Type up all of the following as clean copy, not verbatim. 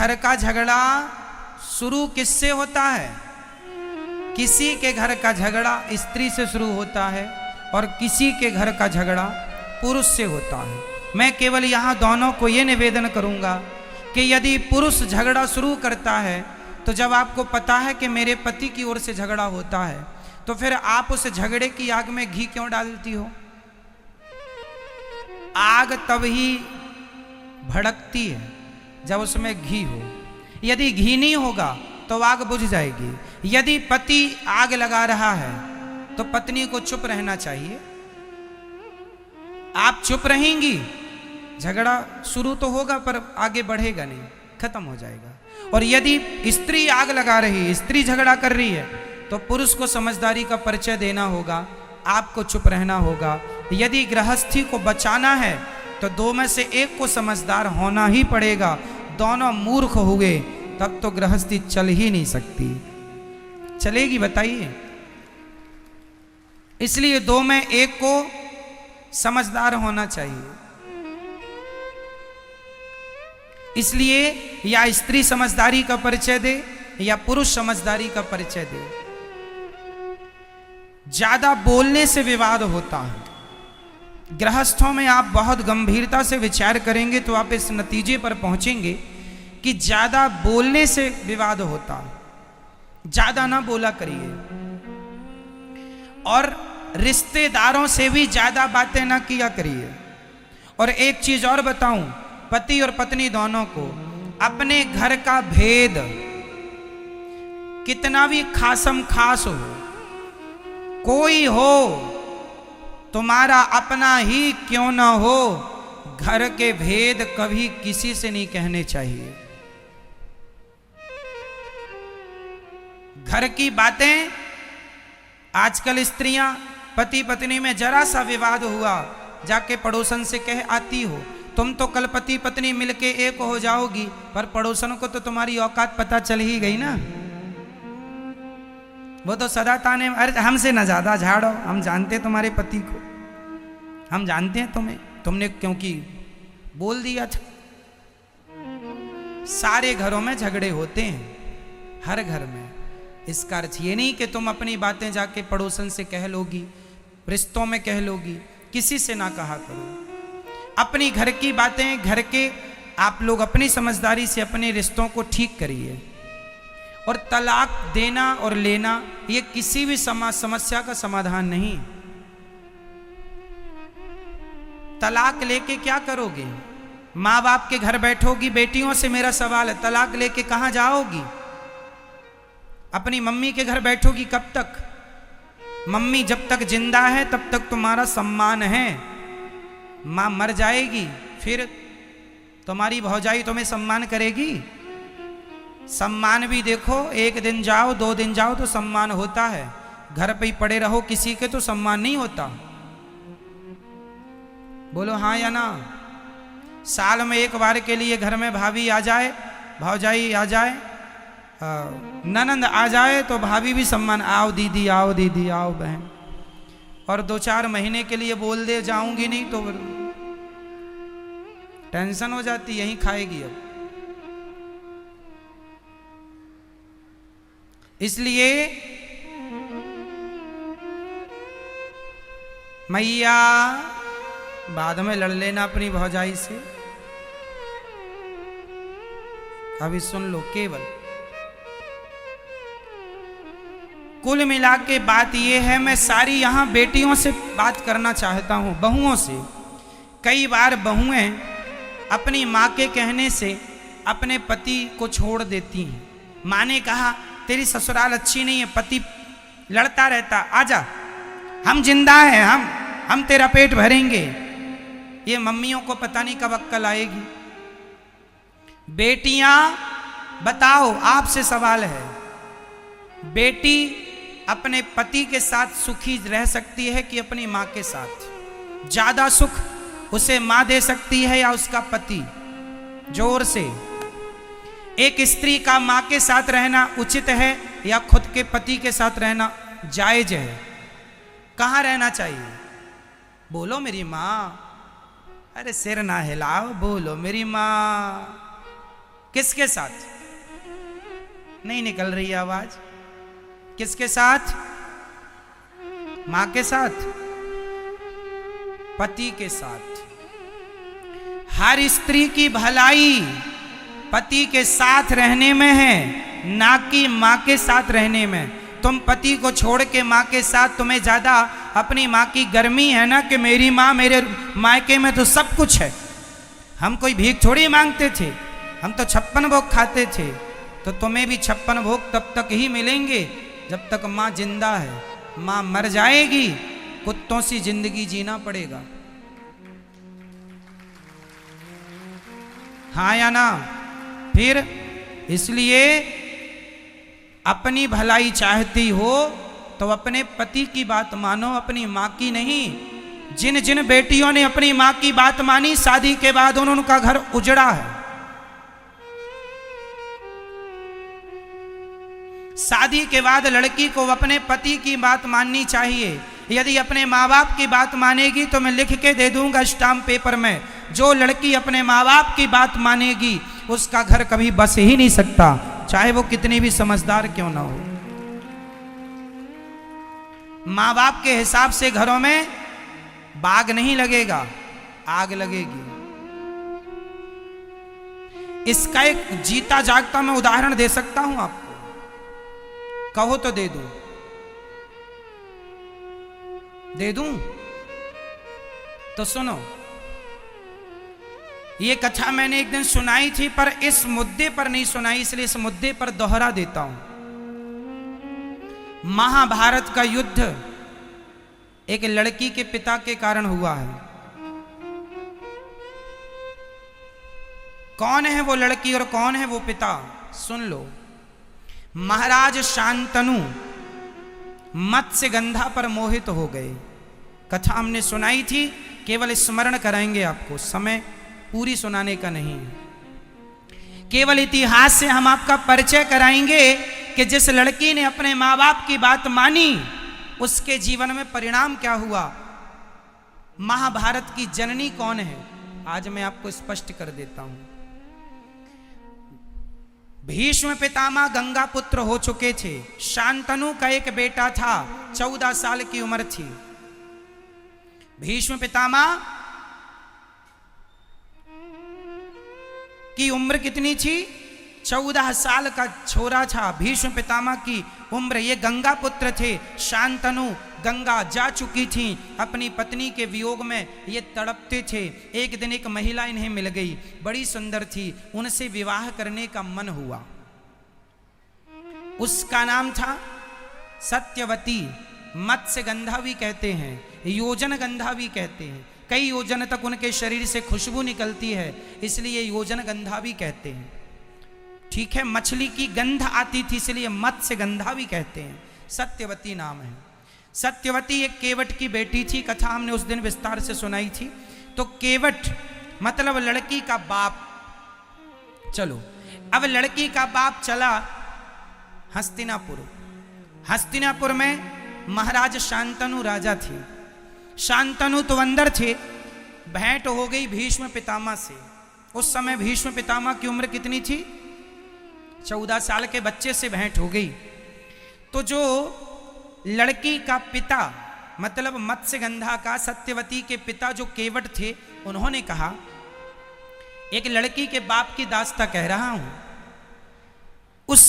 घर का झगड़ा शुरू किससे होता है? किसी के घर का झगड़ा स्त्री से शुरू होता है और किसी के घर का झगड़ा पुरुष से होता है। मैं केवल यहाँ दोनों को ये निवेदन करूँगा कि यदि पुरुष झगड़ा शुरू करता है तो जब आपको पता है कि मेरे पति की ओर से झगड़ा होता है तो फिर आप उस झगड़े की आग में घी क्यों डालती हो? आग तब ही भड़कती है जब उसमें घी हो। यदि घी नहीं होगा तो आग बुझ जाएगी। यदि पति आग लगा रहा है तो पत्नी को चुप रहना चाहिए। आप चुप रहेंगी, झगड़ा शुरू तो होगा पर आगे बढ़ेगा नहीं, खत्म हो जाएगा। और यदि स्त्री आग लगा रही है, स्त्री झगड़ा कर रही है, तो पुरुष को समझदारी का परिचय देना होगा, आपको चुप रहना होगा। यदि गृहस्थी को बचाना है तो दो में से एक को समझदार होना ही पड़ेगा। दोनों मूर्ख हुए तब तो गृहस्थी चल ही नहीं सकती। चलेगी बताइए? इसलिए दो में एक को समझदार होना चाहिए। इसलिए या स्त्री समझदारी का परिचय दे या पुरुष समझदारी का परिचय दे। ज्यादा बोलने से विवाद होता है। गृहस्थों में आप बहुत गंभीरता से विचार करेंगे तो आप इस नतीजे पर पहुंचेंगे कि ज्यादा बोलने से विवाद होता है। ज्यादा ना बोला करिए और रिश्तेदारों से भी ज्यादा बातें ना किया करिए। और एक चीज और बताऊं, पति और पत्नी दोनों को अपने घर का भेद कितना भी खासम खास हो, कोई हो, तुम्हारा अपना ही क्यों ना हो, घर के भेद कभी किसी से नहीं कहने चाहिए। घर की बातें, आजकल स्त्रियां पति पत्नी में जरा सा विवाद हुआ जाके पड़ोसन से कह आती हो, तुम तो कल पति पत्नी मिलके एक हो जाओगी, पर पड़ोसन को तो तुम्हारी औकात पता चल ही गई ना। वो तो सदा ताने, अरे हमसे ना ज्यादा झाड़ो, हम जानते तुम्हारे पति को, हम जानते हैं तुम्हें, तुमने क्योंकि बोल दिया था। सारे घरों में झगड़े होते हैं, हर घर में। इसका अर्थ ये नहीं कि तुम अपनी बातें जाके पड़ोसन से कह लोगी, रिश्तों में कह लोगी, किसी से ना कहा करो। अपनी घर की बातें, घर के आप लोग अपनी समझदारी से अपने रिश्तों को ठीक करिए। और तलाक देना और लेना ये किसी भी समस्या का समाधान नहीं। तलाक लेके क्या करोगे? माँ बाप के घर बैठोगी? बेटियों से मेरा सवाल है, तलाक लेके कहाँ जाओगी? अपनी मम्मी के घर बैठोगी कब तक? मम्मी जब तक जिंदा है तब तक तुम्हारा सम्मान है। माँ मर जाएगी फिर तुम्हारी भौजाई तुम्हें सम्मान करेगी? सम्मान भी देखो, एक दिन जाओ, 2 दिन जाओ तो सम्मान होता है। घर पे ही पड़े रहो किसी के तो सम्मान नहीं होता। बोलो हाँ या ना? साल में एक बार के लिए घर में भाभी आ जाए, भौजाई आ जाए, ननंद आ जाए तो भाभी भी सम्मान, आओ दीदी, आओ दीदी, आओ बहन। और 2-4 महीने के लिए बोल दे जाऊंगी नहीं तो टेंशन हो जाती, यहीं खाएगी अब। इसलिए मैया बाद में लड़ लेना अपनी भौजाई से। अभी सुन लो, केवल कुल मिला के बात यह है, मैं सारी यहां बेटियों से बात करना चाहता हूं, बहुओं से। कई बार बहुएं अपनी माँ के कहने से अपने पति को छोड़ देती हैं। माँ ने कहा तेरी ससुराल अच्छी नहीं है, पति लड़ता रहता, आजा, हम जिंदा हैं, हम तेरा पेट भरेंगे। ये मम्मियों को पता नहीं कब अक्ल आएगी। बेटियां बताओ, आपसे सवाल है, बेटी अपने पति के साथ सुखी रह सकती है कि अपनी माँ के साथ? ज्यादा सुख उसे माँ दे सकती है या उसका पति? जोर से। एक स्त्री का माँ के साथ रहना उचित है या खुद के पति के साथ रहना जायज है? कहाँ रहना चाहिए? बोलो मेरी माँ। अरे सिर ना हिलाओ, बोलो मेरी माँ। किसके साथ? नहीं निकल रही है आवाज। किसके साथ? मां के साथ, पति के साथ। हर स्त्री की भलाई पति के साथ रहने में है, ना कि मां के साथ रहने में। तुम पति को छोड़ के मां के साथ, तुम्हें ज्यादा अपनी मां की गर्मी है ना कि मेरी मां, मेरे मायके में तो सब कुछ है। हम कोई भीख थोड़ी मांगते थे, हम तो 56 भोग खाते थे। तो तुम्हें भी 56 भोग तब तक ही मिलेंगे जब तक मां जिंदा है। मां मर जाएगी, कुत्तों सी जिंदगी जीना पड़ेगा। हाँ या ना? फिर इसलिए अपनी भलाई चाहती हो तो अपने पति की बात मानो, अपनी मां की नहीं। जिन जिन बेटियों ने अपनी मां की बात मानी, शादी के बाद उनका घर उजड़ा है। शादी के बाद लड़की को अपने पति की बात माननी चाहिए। यदि अपने माँ बाप की बात मानेगी तो मैं लिख के दे दूंगा स्टाम्प पेपर में, जो लड़की अपने माँ बाप की बात मानेगी उसका घर कभी बस ही नहीं सकता, चाहे वो कितनी भी समझदार क्यों ना हो। माँ बाप के हिसाब से घरों में बाग नहीं लगेगा, आग लगेगी। इसका एक जीता जागता मैं उदाहरण दे सकता हूं आपको, कहो तो दे दूं? दे दूं? तो सुनो, ये कथा मैंने एक दिन सुनाई थी, पर इस मुद्दे पर नहीं सुनाई, इसलिए इस मुद्दे पर दोहरा देता हूं। महाभारत का युद्ध एक लड़की के पिता के कारण हुआ है। कौन है वो लड़की और कौन है वो पिता? सुन लो। महाराज शांतनु मत्स्यगंधा पर मोहित हो गए। कथा हमने सुनाई थी, केवल स्मरण कराएंगे आपको, समय पूरी सुनाने का नहीं है। केवल इतिहास से हम आपका परिचय कराएंगे कि जिस लड़की ने अपने माँ बाप की बात मानी उसके जीवन में परिणाम क्या हुआ। महाभारत की जननी कौन है आज मैं आपको स्पष्ट कर देता हूं। भीष्म पितामह गंगा पुत्र हो चुके थे। शांतनु का एक बेटा था, 14 साल की उम्र थी। भीष्म पितामह की उम्र कितनी थी? 14 साल का छोरा था भीष्म पितामह की उम्र। ये गंगा पुत्र थे। शांतनु गंगा जा चुकी थी, अपनी पत्नी के वियोग में ये तड़पते थे। एक दिन एक महिला इन्हें मिल गई, बड़ी सुंदर थी, उनसे विवाह करने का मन हुआ। उसका नाम था सत्यवती। मत्स्यगंधा भी कहते हैं, योजन गंधा भी कहते हैं। कई योजन तक उनके शरीर से खुशबू निकलती है, इसलिए योजन गंधा भी कहते हैं। ठीक है, मछली की गंध आती थी इसलिए मत्स्यगंधा भी कहते हैं। सत्यवती नाम है। सत्यवती एक केवट की बेटी थी। कथा हमने उस दिन विस्तार से सुनाई थी। तो केवट मतलब लड़की का बाप। चलो, अब लड़की का बाप चला हस्तिनापुर। हस्तिनापुर में महाराज शांतनु राजा थे। शांतनु तो अंदर थे। भेंट हो गई भीष्म पितामह से। उस समय भीष्म पितामह की उम्र कितनी थी? 14 साल के बच्चे से भेंट हो गई। तो जो लड़की का पिता मतलब मत्स्यगंधा का, सत्यवती के पिता जो केवट थे, उन्होंने कहा, एक लड़की के बाप की दास्ता कह रहा हूं। उस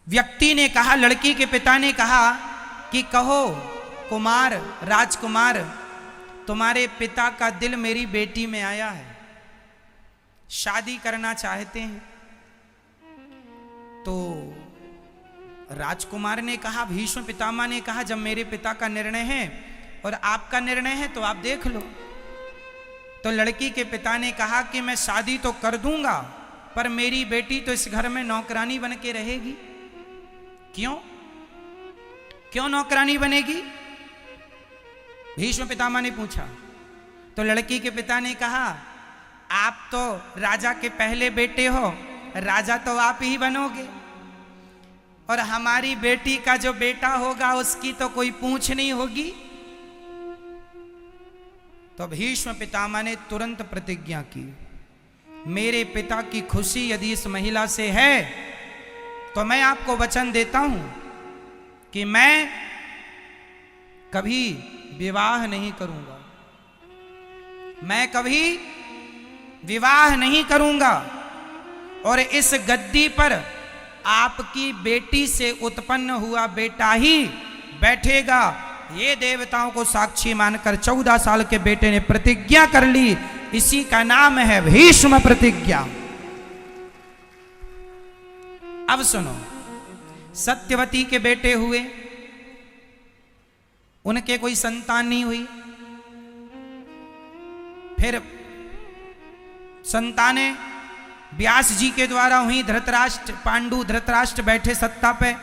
व्यक्ति ने कहा, लड़की के पिता ने कहा कि कहो कुमार, राजकुमार, तुम्हारे पिता का दिल मेरी बेटी में आया है, शादी करना चाहते हैं। तो राजकुमार ने कहा, भीष्म पितामह ने कहा, जब मेरे पिता का निर्णय है और आपका निर्णय है तो आप देख लो। तो लड़की के पिता ने कहा कि मैं शादी तो कर दूंगा, पर मेरी बेटी तो इस घर में नौकरानी बन के रहेगी। क्यों? क्यों नौकरानी बनेगी? भीष्म पितामह ने पूछा। तो लड़की के पिता ने कहा, आप तो राजा के पहले बेटे हो, राजा तो आप ही बनोगे, और हमारी बेटी का जो बेटा होगा उसकी तो कोई पूछ नहीं होगी। तो भीष्म पितामह ने तुरंत प्रतिज्ञा की, मेरे पिता की खुशी यदि इस महिला से है तो मैं आपको वचन देता हूं कि मैं कभी विवाह नहीं करूंगा, मैं कभी विवाह नहीं करूंगा और इस गद्दी पर आपकी बेटी से उत्पन्न हुआ बेटा ही बैठेगा। ये देवताओं को साक्षी मानकर 14 साल के बेटे ने प्रतिज्ञा कर ली। इसी का नाम है भीष्म प्रतिज्ञा। अब सुनो, सत्यवती के बेटे हुए, उनके कोई संतान नहीं हुई। फिर संतानें व्यास जी के द्वारा हुई। धृतराष्ट्र, पांडु धृतराष्ट्र बैठे सत्ता पे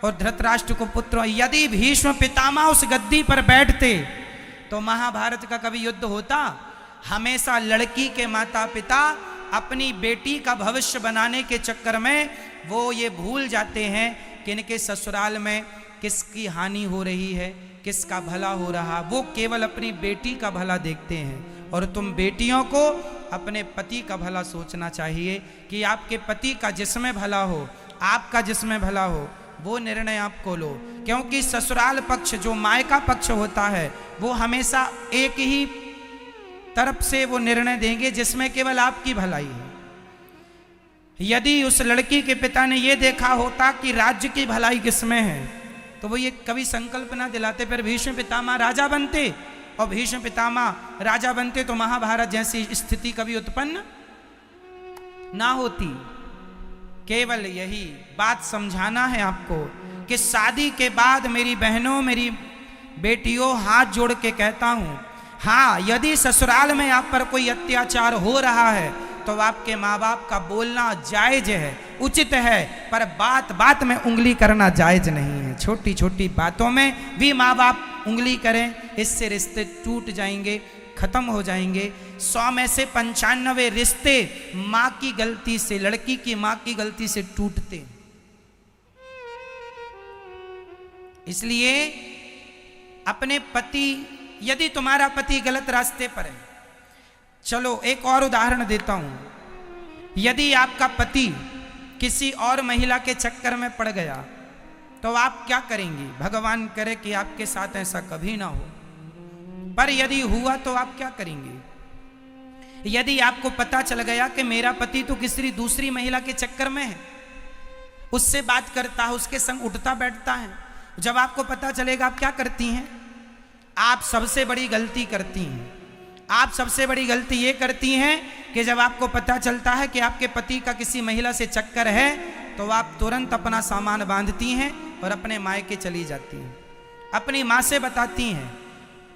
और धृतराष्ट्र को पुत्र। यदि भीष्म पितामह उस गद्दी पर बैठते तो महाभारत का कभी युद्ध होता? हमेशा लड़की के माता पिता अपनी बेटी का भविष्य बनाने के चक्कर में वो ये भूल जाते हैं कि इनके ससुराल में किसकी हानि हो रही है, किसका भला हो रहा। वो केवल अपनी बेटी का भला देखते हैं। और तुम बेटियों को अपने पति का भला सोचना चाहिए कि आपके पति का जिसमें भला हो, आपका जिसमें भला हो, वो निर्णय आपको लो। क्योंकि ससुराल पक्ष जो मायका पक्ष होता है वो हमेशा एक ही तरफ से वो निर्णय देंगे जिसमें केवल आपकी भलाई है। यदि उस लड़की के पिता ने ये देखा होता कि राज्य की भलाई किसमें है तो वो ये कभी संकल्प ना दिलाते, फिर भीष्म पितामह राजा बनते। और भीष्म पितामह राजा बनते तो महाभारत जैसी स्थिति कभी उत्पन्न ना होती। केवल यही बात समझाना है आपको कि शादी के बाद मेरी बहनों, मेरी बेटियों, हाथ जोड़ के कहता हूं, हाँ, यदि ससुराल में आप पर कोई अत्याचार हो रहा है तो आपके माँ बाप का बोलना जायज है, उचित है, पर बात बात में उंगली करना जायज नहीं है। छोटी छोटी बातों में भी माँ बाप उंगली करें, इससे रिश्ते टूट जाएंगे, खत्म हो जाएंगे। 100 में से 95 रिश्ते माँ की गलती से, लड़की की माँ की गलती से टूटते। इसलिए अपने पति, यदि तुम्हारा पति गलत रास्ते पर है, चलो एक और उदाहरण देता हूं। यदि आपका पति किसी और महिला के चक्कर में पड़ गया तो आप क्या करेंगी? भगवान करे कि आपके साथ ऐसा कभी ना हो, पर यदि हुआ तो आप क्या करेंगे? यदि आपको पता चल गया कि मेरा पति तो किसी दूसरी महिला के चक्कर में है, उससे बात करता है, उसके संग उठता बैठता है, जब आपको पता चलेगा आप क्या करती हैं? आप सबसे बड़ी गलती करती हैं। आप सबसे बड़ी गलती ये करती हैं कि जब आपको पता चलता है कि आपके पति का किसी महिला से चक्कर है तो आप तुरंत अपना सामान बांधती हैं और अपने मायके चली जाती हैं। अपनी माँ से बताती हैं।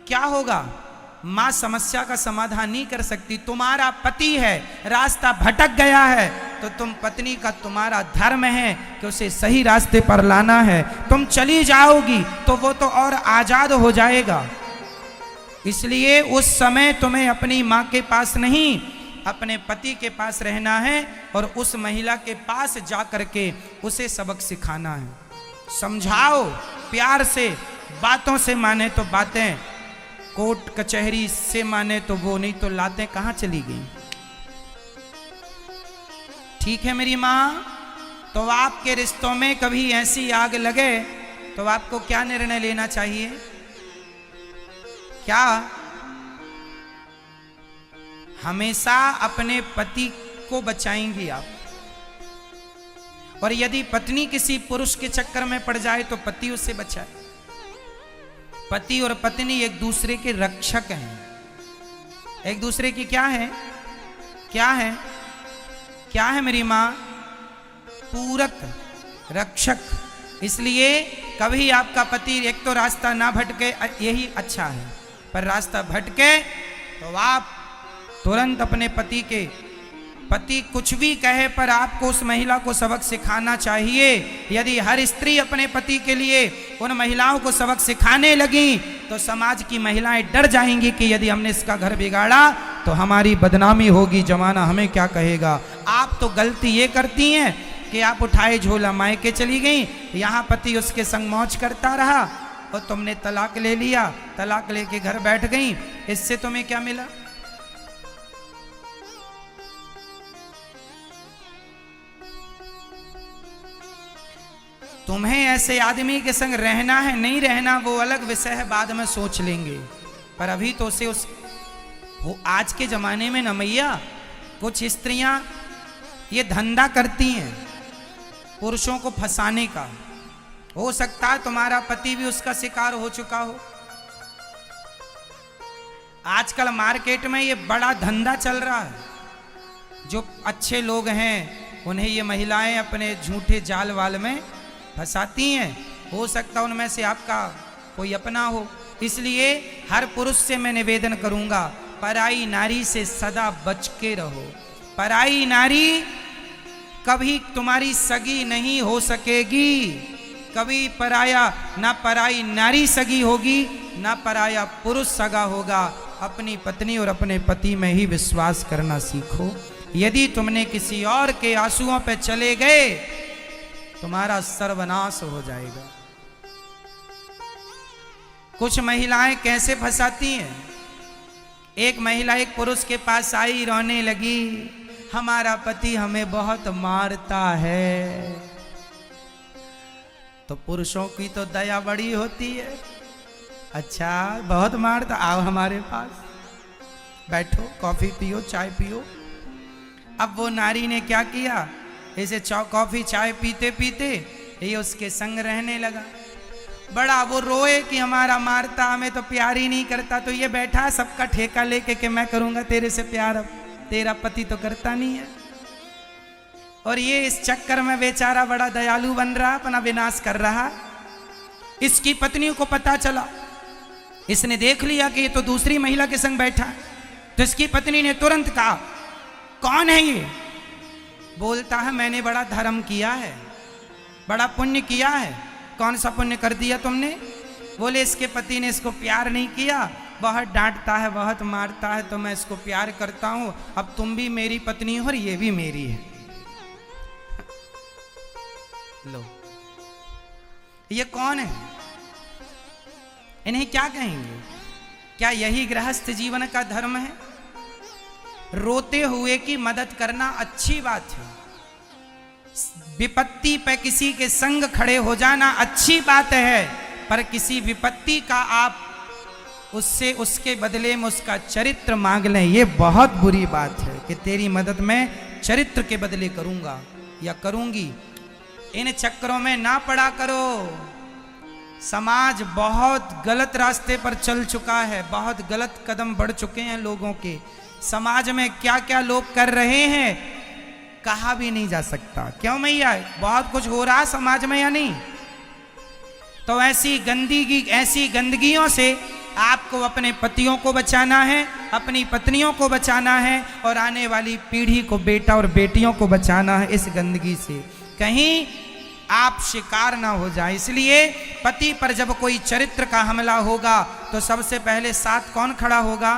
क्या होगा? माँ समस्या का समाधान नहीं कर सकती। तुम्हारा पति है, रास्ता भटक गया है तो तुम पत्नी का, तुम्हारा धर्म है कि उसे सही रास्ते पर लाना है। तुम चली जाओगी तो वो तो और आजाद हो जाएगा। इसलिए उस समय तुम्हें अपनी माँ के पास नहीं, अपने पति के पास रहना है और उस महिला के पास जा करके उसे सबक सिखाना है। समझाओ प्यार से, बातों से माने तो बातें, कोर्ट कचहरी से माने तो वो, नहीं तो लातें कहाँ चली गई। ठीक है मेरी माँ? तो आपके रिश्तों में कभी ऐसी आग लगे तो आपको क्या निर्णय लेना चाहिए? क्या हमेशा अपने पति को बचाएंगी आप? और यदि पत्नी किसी पुरुष के चक्कर में पड़ जाए तो पति उससे बचाए। पति और पत्नी एक दूसरे के रक्षक हैं। एक दूसरे की क्या है? क्या है? क्या है मेरी माँ? पूरक, रक्षक। इसलिए कभी आपका पति एक तो रास्ता ना भटके, यही अच्छा है, पर रास्ता भटके तो आप तुरंत अपने पति कुछ भी कहे पर आपको उस महिला को सबक सिखाना चाहिए। यदि हर स्त्री अपने पति के लिए उन महिलाओं को सबक सिखाने लगी तो समाज की महिलाएं डर जाएंगी कि यदि हमने इसका घर बिगाड़ा तो हमारी बदनामी होगी, जमाना हमें क्या कहेगा। आप तो गलती ये करती हैं कि आप उठाए झोला मायके चली गई, यहाँ पति उसके संग मौज करता रहा और तुमने तलाक ले लिया, तलाक लेके घर बैठ गई। इससे तुम्हें क्या मिला? तुम्हें ऐसे आदमी के संग रहना है नहीं रहना वो अलग विषय है, बाद में सोच लेंगे। पर अभी तो उसे वो आज के जमाने में न मैया कुछ स्त्रियां ये धंधा करती हैं पुरुषों को फंसाने का। हो सकता है तुम्हारा पति भी उसका शिकार हो चुका हो। आजकल मार्केट में ये बड़ा धंधा चल रहा है। जो अच्छे लोग हैं उन्हें ये महिलाएं अपने झूठे जाल वाल में फंसाती हैं। हो सकता उनमें से आपका कोई अपना हो। इसलिए हर पुरुष से मैं निवेदन करूंगा, पराई नारी से सदा बच के रहो। पराई नारी कभी तुम्हारी सगी नहीं हो सकेगी। कभी ना पराई नारी सगी होगी, ना पराया पुरुष सगा होगा। अपनी पत्नी और अपने पति में ही विश्वास करना सीखो। यदि तुमने किसी और के आंसुओं पे चले गए तुम्हारा सर्वनाश हो जाएगा। कुछ महिलाएं कैसे फंसाती हैं। एक महिला एक पुरुष के पास आई, रोने लगी, हमारा पति हमें बहुत मारता है। तो पुरुषों की तो दया बड़ी होती है। अच्छा बहुत मारता, आओ हमारे पास बैठो, कॉफी पियो, चाय पियो। अब वो नारी ने क्या किया, ऐसे कॉफी चाय पीते पीते ये उसके संग रहने लगा। बड़ा वो रोए कि हमारा मारता, हमें तो प्यार ही नहीं करता। तो ये बैठा सबका ठेका लेके कि मैं करूंगा तेरे से प्यार, अब तेरा पति तो करता नहीं है। और ये इस चक्कर में बेचारा बड़ा दयालु बन रहा, अपना विनाश कर रहा। इसकी पत्नी को पता चला, इसने देख लिया कि ये तो दूसरी महिला के संग बैठा है। तो इसकी पत्नी ने तुरंत कहा, कौन है ये? बोलता है मैंने बड़ा धर्म किया है, बड़ा पुण्य किया है। कौन सा पुण्य कर दिया तुमने? बोले इसके पति ने इसको प्यार नहीं किया, बहुत डांटता है, बहुत मारता है, तो मैं इसको प्यार करता हूं। अब तुम भी मेरी पत्नी हो और ये भी मेरी है। लो ये कौन है? इन्हें क्या कहेंगे? क्या यही गृहस्थ जीवन का धर्म है? रोते हुए की मदद करना अच्छी बात है। विपत्ति पे किसी के संग खड़े हो जाना अच्छी बात है, पर किसी विपत्ति का आप उससे उसके बदले में उसका चरित्र मांग लें, ये बहुत बुरी बात है कि तेरी मदद मैं चरित्र के बदले करूंगा या करूंगी। इन चक्करों में ना पड़ा करो। समाज बहुत गलत रास्ते पर चल चुका है, बहुत गलत कदम बढ़ चुके हैं लोगों के। समाज में क्या क्या लोग कर रहे हैं कहा भी नहीं जा सकता। क्यों मैया, बहुत कुछ हो रहा समाज में या नहीं? तो ऐसी गंदगियों से आपको अपने पतियों को बचाना है, अपनी पत्नियों को बचाना है, और आने वाली पीढ़ी को, बेटा और बेटियों को बचाना है इस गंदगी से। कहीं आप शिकार ना हो जाए। इसलिए पति पर जब कोई चरित्र का हमला होगा तो सबसे पहले साथ कौन खड़ा होगा?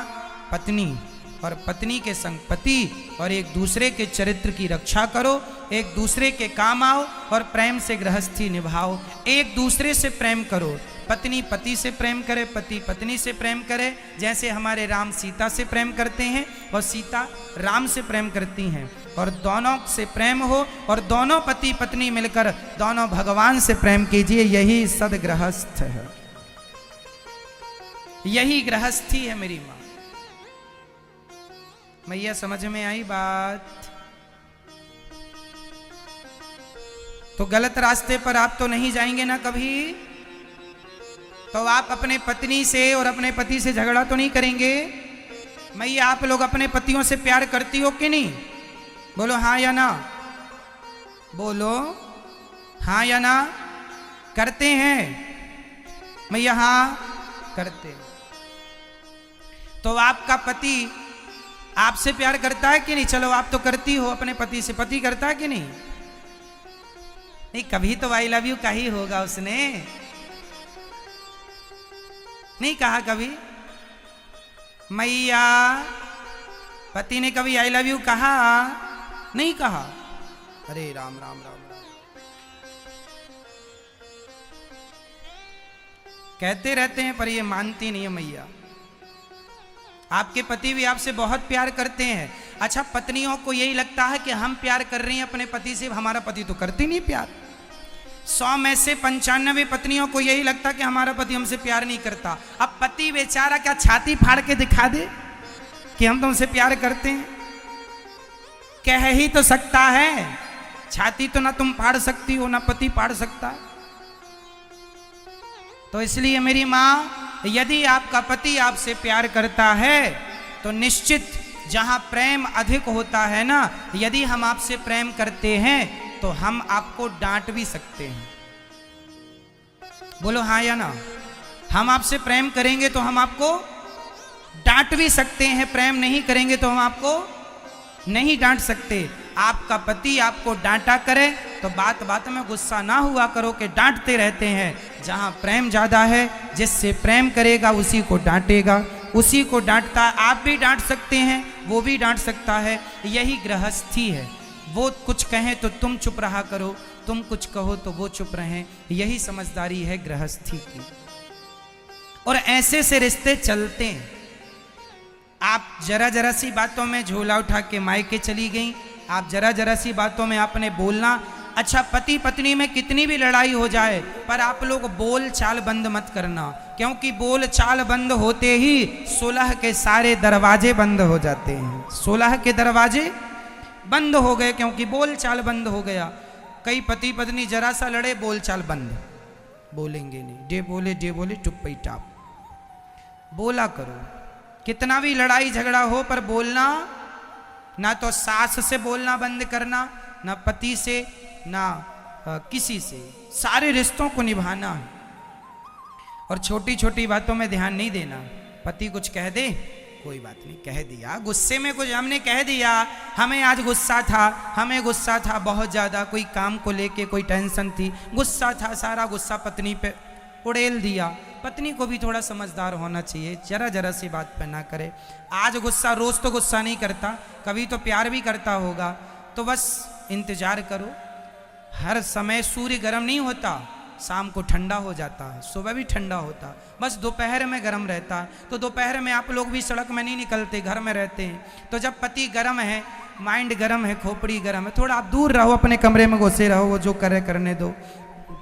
पत्नी। और पत्नी के संग पति, और एक दूसरे के चरित्र की रक्षा करो, एक दूसरे के काम आओ और प्रेम से गृहस्थी निभाओ। एक दूसरे से प्रेम करो, पत्नी पति से प्रेम करे, पति पत्नी से प्रेम करे। जैसे हमारे राम सीता से प्रेम करते हैं और सीता राम से प्रेम करती हैं, और दोनों से प्रेम हो, और दोनों पति पत्नी मिलकर दोनों भगवान से प्रेम कीजिए। यही सदगृहस्थ है, यही गृहस्थी है मेरी मां। मैया समझ में आई बात? तो गलत रास्ते पर आप तो नहीं जाएंगे ना कभी। तो आप अपने पत्नी से और अपने पति से झगड़ा तो नहीं करेंगे। मैया आप लोग अपने पतियों से प्यार करती हो कि नहीं? बोलो हाँ या ना, बोलो हाँ या ना। करते हैं मैया? हाँ करते। तो आपका पति आपसे प्यार करता है कि नहीं? चलो आप तो करती हो अपने पति से, पति करता है कि नहीं? नहीं, कभी तो आई लव यू का ही होगा उसने, नहीं कहा कभी? मैया पति ने कभी आई लव यू कहा? नहीं कहा। अरे राम राम राम राम। कहते रहते हैं पर ये मानती नहीं है मैया। आपके पति भी आपसे बहुत प्यार करते हैं। अच्छा, पत्नियों को यही लगता है कि हम प्यार कर रही हैं अपने पति से, हमारा पति तो करती नहीं प्यार। 100 में से 95 पत्नियों को यही लगता कि हमारा पति हमसे प्यार नहीं करता। अब पति बेचारा क्या छाती फाड़ के दिखा दे कि हम तुमसे प्यार करते हैं? कह ही तो सकता है, छाती तो ना तुम फाड़ सकती हो ना पति फाड़ सकता है। तो इसलिए मेरी माँ, यदि आपका पति आपसे प्यार करता है तो निश्चित जहां प्रेम अधिक होता है ना, यदि हम आपसे प्रेम करते हैं तो हम आपको डांट भी सकते हैं। बोलो हाँ या ना? हम आपसे प्रेम करेंगे तो हम आपको डांट भी सकते हैं, प्रेम नहीं करेंगे तो हम आपको नहीं डांट सकते। आपका पति आपको डांटा करे तो बात बात में गुस्सा ना हुआ करो कि डांटते रहते हैं। जहां प्रेम ज्यादा है, जिससे प्रेम करेगा उसी को डांटेगा, उसी को डांटता है। आप भी डांट सकते हैं, वो भी डांट सकता है। यही गृहस्थी है। वो कुछ कहें तो तुम चुप रहा करो, तुम कुछ कहो तो वो चुप रहें। यही समझदारी है गृहस्थी की। और ऐसे से रिश्ते चलते हैं। आप जरा जरा सी बातों में झोला उठा के मायके चली गई, आप जरा जरा सी बातों में आपने बोलना। अच्छा, पति पत्नी में कितनी भी लड़ाई हो जाए पर आप लोग बोल चाल बंद मत करना, क्योंकि बोल चाल बंद होते ही सुलह के सारे दरवाजे बंद हो जाते हैं। सुलह के दरवाजे बंद हो गए क्योंकि बोल चाल बंद हो गया। कई पति पत्नी जरा सा लड़े, बोल चाल बंद, बोलेंगे नहीं, डे बोले टुप्पी टाप। बोला करो, कितना भी लड़ाई झगड़ा हो पर बोलना। ना तो सास से बोलना बंद करना, ना पति से, ना किसी से। सारे रिश्तों को निभाना है और छोटी छोटी बातों में ध्यान नहीं देना। पति कुछ कह दे, कोई बात नहीं, कह दिया, गुस्से में कुछ हमने कह दिया, हमें आज गुस्सा था, हमें गुस्सा था बहुत ज़्यादा, कोई काम को लेके कोई टेंशन थी, गुस्सा था, सारा गुस्सा पत्नी पे उड़ेल दिया। पत्नी को भी थोड़ा समझदार होना चाहिए, जरा जरा सी बात पे ना करे। आज गुस्सा, रोज तो गुस्सा नहीं करता, कभी तो प्यार भी करता होगा, तो बस इंतजार करो। हर समय सूर्य गर्म नहीं होता, शाम को ठंडा हो जाता है, सुबह भी ठंडा होता, बस दोपहर में गर्म रहता है। तो दोपहर में आप लोग भी सड़क में नहीं निकलते, घर में रहते हैं। तो जब पति गर्म है, माइंड गर्म है, खोपड़ी गर्म है, थोड़ा आप दूर रहो, अपने कमरे में घुसे रहो, वो जो करे करने दो,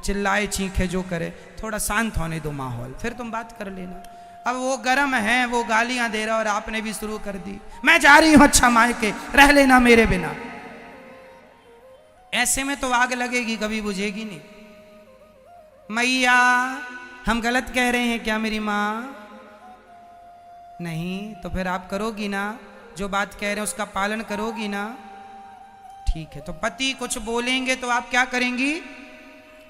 चिल्लाए चीखे जो करे, थोड़ा शांत होने दो माहौल, फिर तुम बात कर लेना। अब वो गर्म है, वो गालियां दे रहा और आपने भी शुरू कर दी, मैं जा रही हूं अच्छा मायके, रह लेना मेरे बिना। ऐसे में तो आग लगेगी, कभी बुझेगी नहीं। मैया, हम गलत कह रहे हैं क्या मेरी माँ? नहीं, तो फिर आप करोगी ना, जो बात कह रहे हैं उसका पालन करोगी ना? ठीक है। तो पति कुछ बोलेंगे तो आप क्या करेंगी?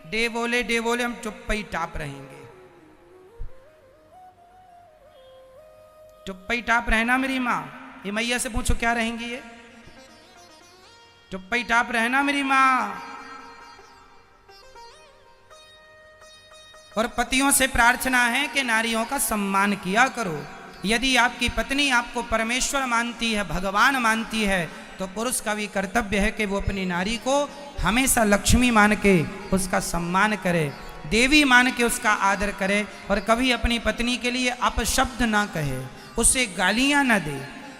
डे बोले हम चुप्पी टाप रहेंगे। चुप्पी टाप रहना मेरी माँ। ये मैया से पूछो क्या रहेंगी ये? चुप्पी टाप रहना मेरी माँ। और पतियों से प्रार्थना है कि नारियों का सम्मान किया करो। यदि आपकी पत्नी आपको परमेश्वर मानती है, भगवान मानती है, तो पुरुष का भी कर्तव्य है कि वो अपनी नारी को हमेशा लक्ष्मी मान के उसका सम्मान करे, देवी मान के उसका आदर करे, और कभी अपनी पत्नी के लिए अपशब्द ना कहे, उसे गालियां ना दे।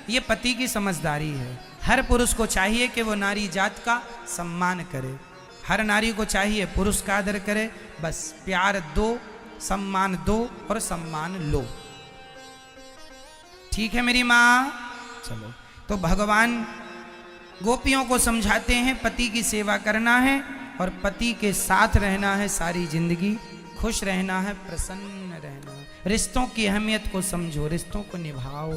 ये पति की समझदारी है। हर पुरुष को चाहिए कि वो नारी जात का सम्मान करे। हर नारी को चाहिए पुरुष का आदर करे। बस प्यार दो, सम्मान दो और सम्मान लो। ठीक है मेरी माँ? चलो, तो भगवान गोपियों को समझाते हैं पति की सेवा करना है और पति के साथ रहना है सारी जिंदगी, खुश रहना है, प्रसन्न रहना है। रिश्तों की अहमियत को समझो, रिश्तों को निभाओ।